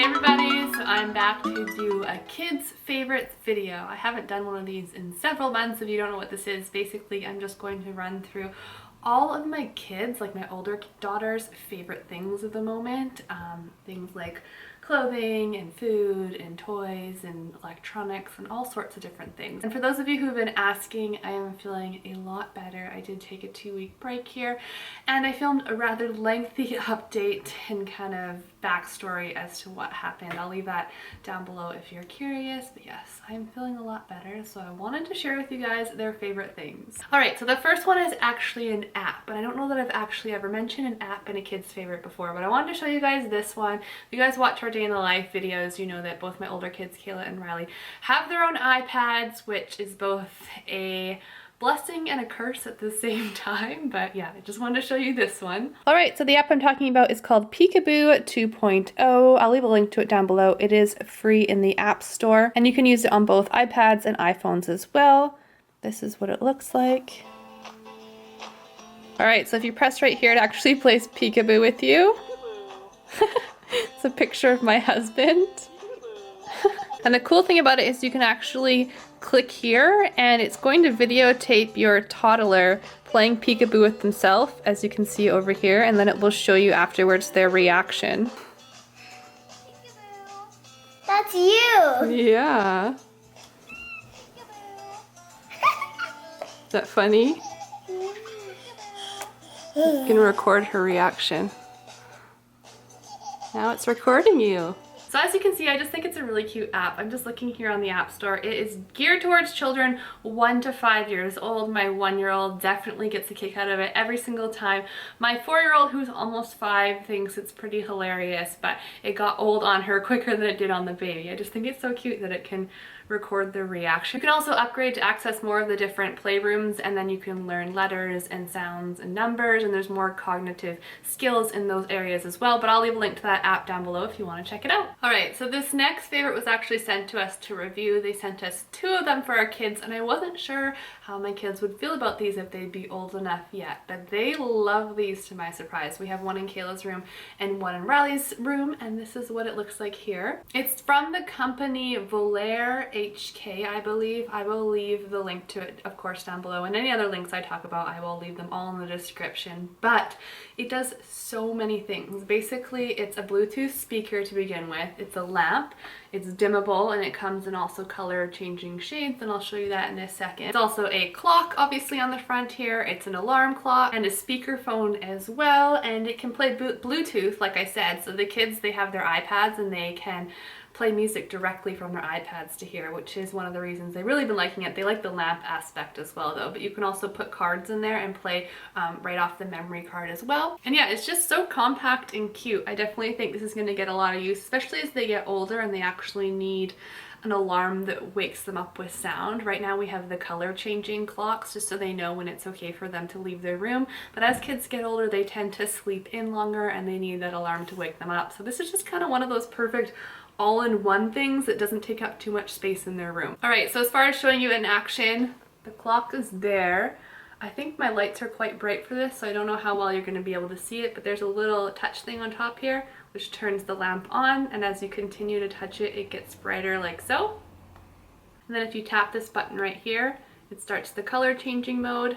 Hey everybody, so I'm back to do a kids favorites video. I haven't done one of these in several months. If you don't know what this is, basically I'm just going to run through all of my kids, like my older daughter's favorite things of the moment. Things like clothing and food and toys and electronics and all sorts of different things. And for those of you who've been asking, I am feeling a lot better. I did take a 2-week break here and I filmed a rather lengthy update and kind of backstory as to what happened. I'll leave that down below if you're curious, but yes, I'm feeling a lot better, so I wanted to share with you guys their favorite things. Alright, so the first one is actually an app, and I don't know that I've actually ever mentioned an app in a kid's favorite before, but I wanted to show you guys this one. If you guys watch our day in the life videos, you know that both my older kids, Kayla and Riley, have their own iPads, which is both a blessing and a curse at the same time, but yeah, I just wanted to show you this one. All right, so the app I'm talking about is called Peekaboo 2.0. I'll leave a link to it down below. It is free in the App Store, and you can use it on both iPads and iPhones as well. This is what it looks like. All right, so if you press right here, it actually plays Peekaboo with you. It's a picture of my husband. And the cool thing about it is you can actually click here and it's going to videotape your toddler playing peekaboo with themselves, as you can see over here, and then it will show you afterwards their reaction. That's you! Yeah. Is that funny? You can record her reaction. Now it's recording you. So as you can see, I just think it's a really cute app. I'm just looking here on the App Store. It is geared towards children 1 to 5 years old. My 1-year-old definitely gets a kick out of it every single time. My 4-year-old, who's almost 5, thinks it's pretty hilarious, but it got old on her quicker than it did on the baby. I just think it's so cute that it can record their reaction. You can also upgrade to access more of the different playrooms, and then you can learn letters and sounds and numbers, and there's more cognitive skills in those areas as well, but I'll leave a link to that app down below if you want to check it out. Alright, so this next favorite was actually sent to us to review. They sent us 2 of them for our kids, and I wasn't sure how my kids would feel about these if they'd be old enough yet, but they love these to my surprise. We have one in Kayla's room and one in Riley's room, and this is what it looks like here. It's from the company Volare HK, I believe. I will leave the link to it, of course, down below, and any other links I talk about, I will leave them all in the description, but it does so many things. Basically, it's a Bluetooth speaker to begin with. It's a lamp, it's dimmable, and it comes in also color changing shades, and I'll show you that in a second. It's also a clock, obviously, on the front here. It's an alarm clock and a speakerphone as well, and it can play Bluetooth, like I said, so the kids, they have their iPads and they can play music directly from their iPads to here, which is one of the reasons they've really been liking it. They like the lamp aspect as well though, but you can also put cards in there and play right off the memory card as well. And yeah, it's just so compact and cute. I definitely think this is going to get a lot of use, especially as they get older and they actually need an alarm that wakes them up with sound. Right now we have the color changing clocks just so they know when it's okay for them to leave their room, but as kids get older they tend to sleep in longer and they need that alarm to wake them up. So this is just kind of one of those perfect all-in-one things that doesn't take up too much space in their room. Alright, so as far as showing you in action, the clock is there. I think my lights are quite bright for this, so I don't know how well you're going to be able to see it, but there's a little touch thing on top here which turns the lamp on, and as you continue to touch it, it gets brighter like so. And then if you tap this button right here, it starts the color changing mode.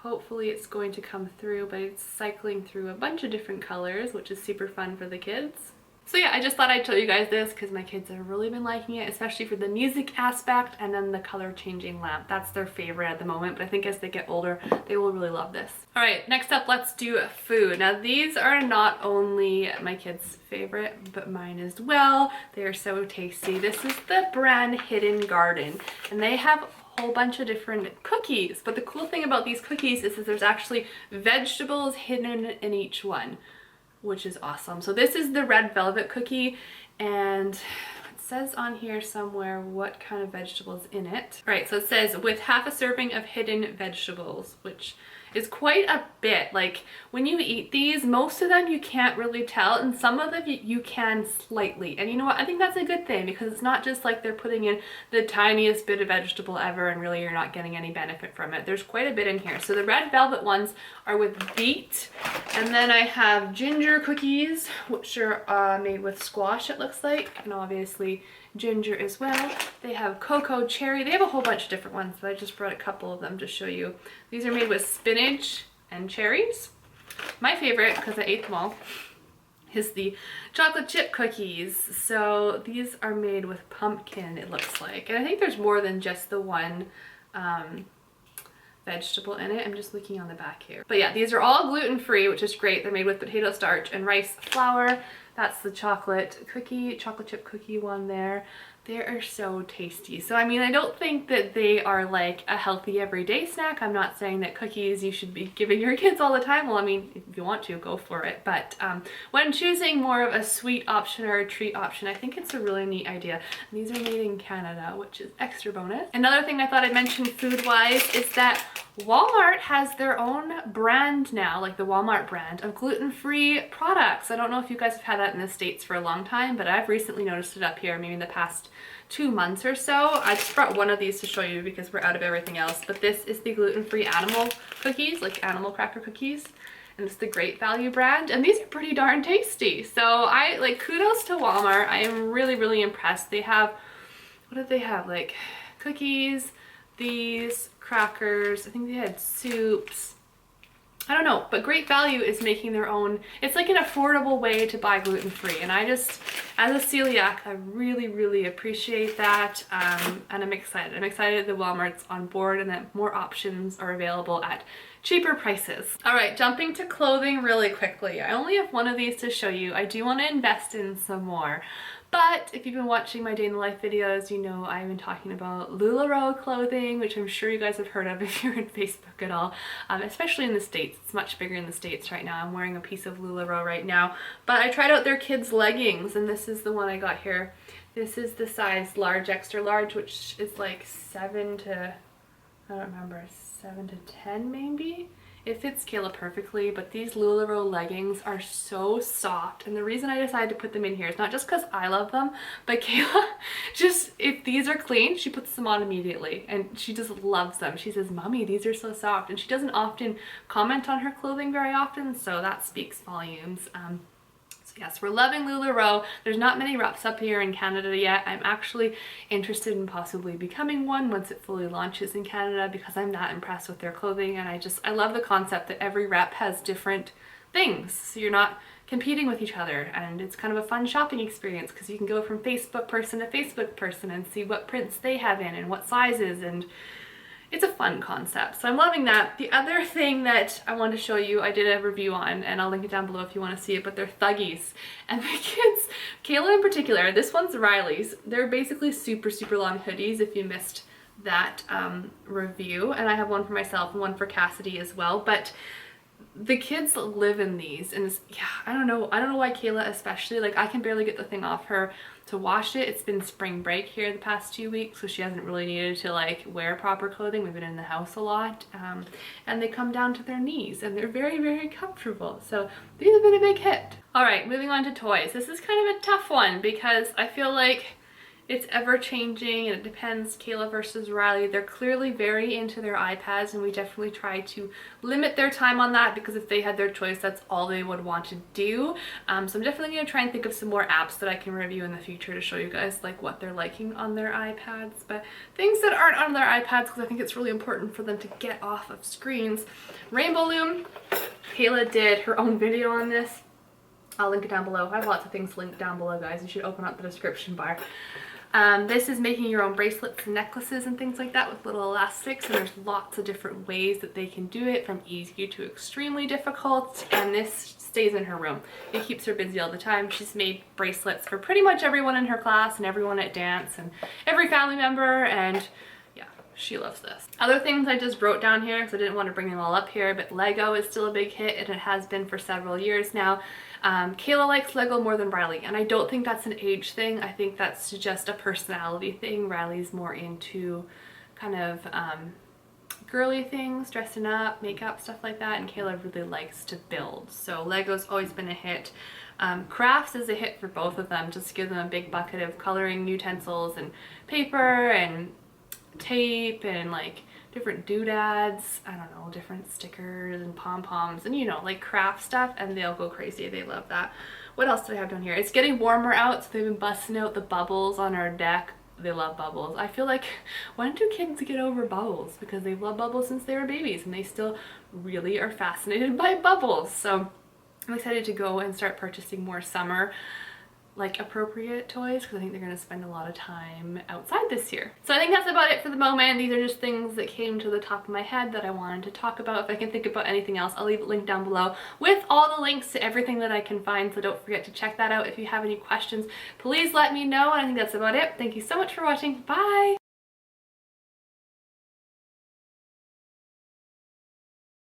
Hopefully it's going to come through, but it's cycling through a bunch of different colors, which is super fun for the kids. So yeah, I just thought I'd show you guys this because my kids have really been liking it, especially for the music aspect and then the color changing lamp. That's their favorite at the moment, but I think as they get older, they will really love this. All right, next up, let's do food. Now these are not only my kids' favorite, but mine as well. They are so tasty. This is the brand Hidden Garden, and they have a whole bunch of different cookies. But the cool thing about these cookies is that there's actually vegetables hidden in each one, which is awesome. So this is the red velvet cookie, and let's says on here somewhere what kind of vegetables in it. All right, so it says with half a serving of hidden vegetables, which is quite a bit. Like when you eat these, most of them you can't really tell, and some of them you can slightly. And you know what? I think that's a good thing, because it's not just like they're putting in the tiniest bit of vegetable ever and really you're not getting any benefit from it. There's quite a bit in here. So the red velvet ones are with beet, and then I have ginger cookies, which are made with squash, it looks like, and obviously ginger as well. They have cocoa cherry. They have a whole bunch of different ones, but I just brought a couple of them to show you. These are made with spinach and cherries. My favorite, because I ate them all, is the chocolate chip cookies. So these are made with pumpkin, it looks like. And I think there's more than just the one vegetable in it. I'm just looking on the back here. But yeah, these are all gluten-free, which is great. They're made with potato starch and rice flour. That's the chocolate chip cookie one there. They are so tasty. So I mean, I don't think that they are like a healthy everyday snack. I'm not saying that cookies you should be giving your kids all the time. Well, I mean, if you want to, go for it. But when choosing more of a sweet option or a treat option, I think it's a really neat idea. And these are made in Canada, which is extra bonus. Another thing I thought I'd mention food-wise is that Walmart has their own brand now, like the Walmart brand of gluten-free products. I don't know if you guys have had that in the States for a long time, but I've recently noticed it up here, maybe in the past 2 months or so. I just brought one of these to show you because we're out of everything else, but this is the gluten-free animal cookies, like animal cracker cookies, and it's the Great Value brand, and these are pretty darn tasty. So I like, kudos to Walmart. I am really, really impressed. They have, what did they have? Like cookies, these crackers, I think they had soups. I don't know, but Great Value is making their own. It's like an affordable way to buy gluten-free, and I just, as a celiac, I really, really appreciate that, and I'm excited. I'm excited that Walmart's on board and that more options are available at cheaper prices. All right, jumping to clothing really quickly. I only have one of these to show you. I do want to invest in some more. But if you've been watching my day in the life videos, you know I've been talking about LuLaRoe clothing, which I'm sure you guys have heard of if you're in Facebook at all, especially in the States. It's much bigger in the States right now. I'm wearing a piece of LuLaRoe right now. But I tried out their kids' leggings, and this is the one I got here. This is the size large, extra large, which is like 7 to, I don't remember, 7 to 10 maybe? It fits Kayla perfectly, but these LuLaRoe leggings are so soft, and the reason I decided to put them in here is not just because I love them, but Kayla just, if these are clean, she puts them on immediately, and she just loves them. She says, "Mommy, these are so soft," and she doesn't often comment on her clothing very often, so that speaks volumes. So yes, we're loving LuLaRoe. There's not many reps up here in Canada yet. I'm actually interested in possibly becoming one once it fully launches in Canada, because I'm that impressed with their clothing, and I love the concept that every rep has different things. So you're not competing with each other, and it's kind of a fun shopping experience because you can go from Facebook person to Facebook person and see what prints they have in and what sizes, and it's a fun concept. So I'm loving that. The other thing that I wanted to show you, I did a review on, and I'll link it down below if you want to see it, but they're Thuggies. And my kids, Kayla in particular, this one's Riley's. They're basically super, super long hoodies if you missed that review. And I have one for myself and one for Cassidy as well. But the kids live in these, and it's, yeah, I don't know why Kayla especially, like, I can barely get the thing off her to wash it. It's been spring break here the past 2 weeks, so she hasn't really needed to like wear proper clothing. We've been in the house a lot, and they come down to their knees, and they're very, very comfortable. So these have been a big hit. All right, moving on to toys. This is kind of a tough one because I feel like it's ever changing and it depends. Kayla versus Riley, they're clearly very into their iPads, and we definitely try to limit their time on that because if they had their choice, that's all they would want to do. So I'm definitely gonna try and think of some more apps that I can review in the future to show you guys like what they're liking on their iPads, but things that aren't on their iPads because I think it's really important for them to get off of screens. Rainbow Loom, Kayla did her own video on this. I'll link it down below. I have lots of things linked down below, guys. You should open up the description bar. This is making your own bracelets and necklaces and things like that with little elastics, and there's lots of different ways that they can do it, from easy to extremely difficult, and this stays in her room. It keeps her busy all the time. She's made bracelets for pretty much everyone in her class and everyone at dance and every family member, and yeah, She loves this. Other things I just wrote down here because I didn't want to bring them all up here, but Lego is still a big hit and it has been for several years now. Kayla likes Lego more than Riley, and I don't think that's an age thing. I think that's just a personality thing. Riley's more into kind of girly things, dressing up, makeup, stuff like that, and Kayla really likes to build. So Lego's always been a hit. Crafts is a hit for both of them. Just give them a big bucket of coloring utensils and paper and tape and like different doodads, I don't know, different stickers and pom-poms and, you know, like craft stuff, and they'll go crazy. They love that. What else do I have down here? It's getting warmer out, so they've been busting out the bubbles on our deck. They love bubbles. I feel like, when do kids get over bubbles? Because they've loved bubbles since they were babies and they still really are fascinated by bubbles. So I'm excited to go and start purchasing more summer like appropriate toys because I think they're going to spend a lot of time outside this year. So I think that's about it for the moment. These are just things that came to the top of my head that I wanted to talk about. If I can think about anything else, I'll leave a link down below with all the links to everything that I can find, so don't forget to check that out. If you have any questions, please let me know. And I think that's about it. Thank you so much for watching. Bye!